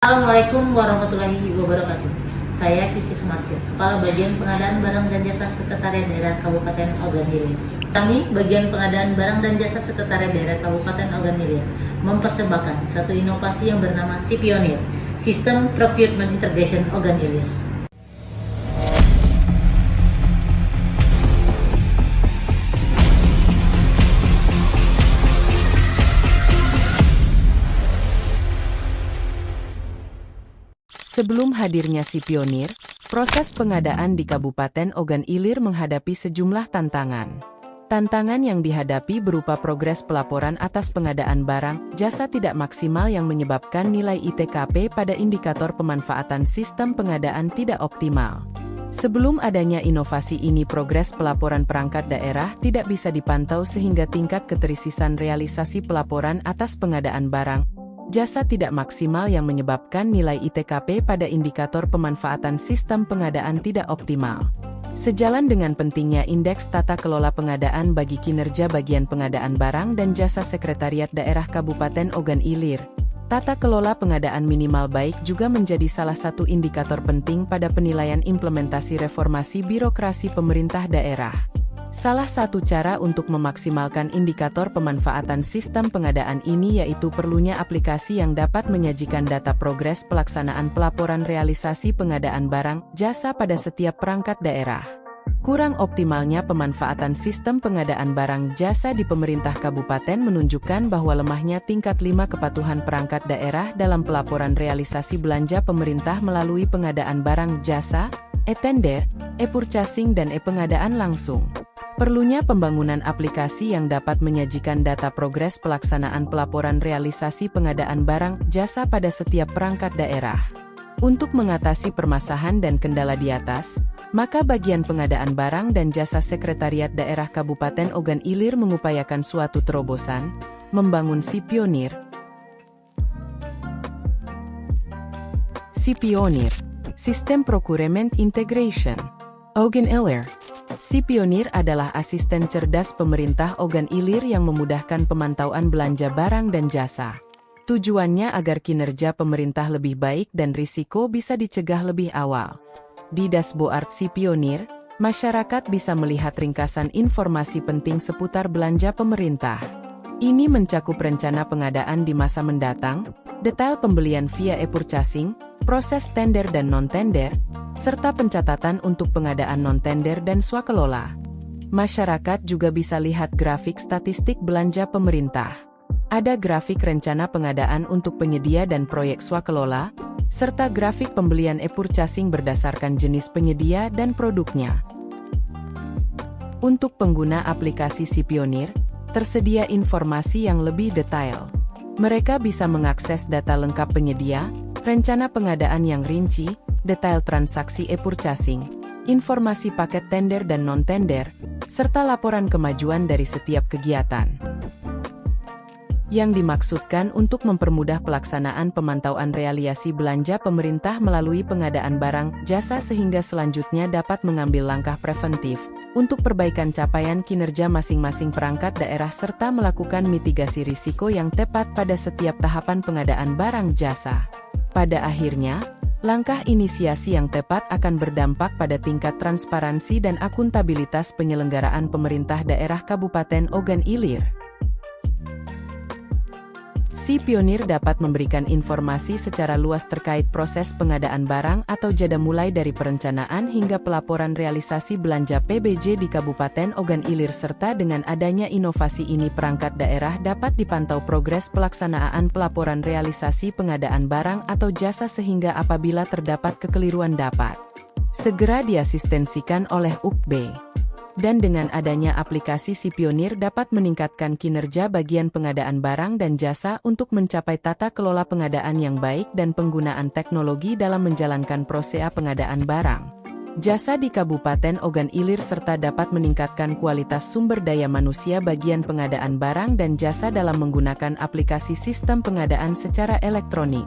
Assalamualaikum warahmatullahi wabarakatuh. Saya Kiki Sumarti, Kepala Bagian Pengadaan Barang dan Jasa Sekretariat Daerah Kabupaten Ogan Ilir. Kami, Bagian Pengadaan Barang dan Jasa Sekretariat Daerah Kabupaten Ogan Ilir, mempersembahkan satu inovasi yang bernama SIPionir, Sistem Procurement Integration Ogan Ilir. Sebelum hadirnya SIPionir, proses pengadaan di Kabupaten Ogan Ilir menghadapi sejumlah tantangan. Tantangan yang dihadapi berupa progres pelaporan atas pengadaan barang, jasa tidak maksimal yang menyebabkan nilai ITKP pada indikator pemanfaatan sistem pengadaan tidak optimal. Sebelum adanya inovasi ini, progres pelaporan perangkat daerah tidak bisa dipantau sehingga tingkat keterisian realisasi pelaporan atas pengadaan barang, jasa tidak maksimal yang menyebabkan nilai ITKP pada indikator pemanfaatan sistem pengadaan tidak optimal. Sejalan dengan pentingnya indeks tata kelola pengadaan bagi kinerja bagian pengadaan barang dan jasa Sekretariat Daerah Kabupaten Ogan Ilir, tata kelola pengadaan minimal baik juga menjadi salah satu indikator penting pada penilaian implementasi reformasi birokrasi pemerintah daerah. Salah satu cara untuk memaksimalkan indikator pemanfaatan sistem pengadaan ini yaitu perlunya aplikasi yang dapat menyajikan data progres pelaksanaan pelaporan realisasi pengadaan barang, jasa pada setiap perangkat daerah. Kurang optimalnya pemanfaatan sistem pengadaan barang jasa di pemerintah kabupaten menunjukkan bahwa lemahnya tingkat 5 kepatuhan perangkat daerah dalam pelaporan realisasi belanja pemerintah melalui pengadaan barang jasa, e-tender, e-purchasing dan e-pengadaan langsung. Perlunya pembangunan aplikasi yang dapat menyajikan data progres pelaksanaan pelaporan realisasi pengadaan barang jasa pada setiap perangkat daerah. Untuk mengatasi permasalahan dan kendala di atas, maka bagian pengadaan barang dan jasa Sekretariat Daerah Kabupaten Ogan Ilir mengupayakan suatu terobosan, membangun SIPionir. SIPionir, Sistem Procurement Integration, Ogan Ilir. SIPionir adalah asisten cerdas pemerintah Ogan Ilir yang memudahkan pemantauan belanja barang dan jasa. Tujuannya agar kinerja pemerintah lebih baik dan risiko bisa dicegah lebih awal. Di dashboard SIPionir, masyarakat bisa melihat ringkasan informasi penting seputar belanja pemerintah. Ini mencakup rencana pengadaan di masa mendatang, detail pembelian via e-purchasing, proses tender dan non-tender, serta pencatatan untuk pengadaan non-tender dan swakelola. Masyarakat juga bisa lihat grafik statistik belanja pemerintah. Ada grafik rencana pengadaan untuk penyedia dan proyek swakelola, serta grafik pembelian e-purchasing berdasarkan jenis penyedia dan produknya. Untuk pengguna aplikasi SIPionir, tersedia informasi yang lebih detail. Mereka bisa mengakses data lengkap penyedia, rencana pengadaan yang rinci, detail transaksi e-purchasing, informasi paket tender dan non-tender, serta laporan kemajuan dari setiap kegiatan. Yang dimaksudkan untuk mempermudah pelaksanaan pemantauan realisasi belanja pemerintah melalui pengadaan barang, jasa sehingga selanjutnya dapat mengambil langkah preventif untuk perbaikan capaian kinerja masing-masing perangkat daerah serta melakukan mitigasi risiko yang tepat pada setiap tahapan pengadaan barang jasa. Pada akhirnya, langkah inisiasi yang tepat akan berdampak pada tingkat transparansi dan akuntabilitas penyelenggaraan pemerintah daerah Kabupaten Ogan Ilir. SIPionir dapat memberikan informasi secara luas terkait proses pengadaan barang atau jada mulai dari perencanaan hingga pelaporan realisasi belanja PBJ di Kabupaten Ogan Ilir serta dengan adanya inovasi ini perangkat daerah dapat dipantau progres pelaksanaan pelaporan realisasi pengadaan barang atau jasa sehingga apabila terdapat kekeliruan dapat segera diasistensikan oleh UKB. Dan dengan adanya aplikasi SIPionir dapat meningkatkan kinerja bagian pengadaan barang dan jasa untuk mencapai tata kelola pengadaan yang baik dan penggunaan teknologi dalam menjalankan proses pengadaan barang jasa di Kabupaten Ogan Ilir serta dapat meningkatkan kualitas sumber daya manusia bagian pengadaan barang dan jasa dalam menggunakan aplikasi sistem pengadaan secara elektronik.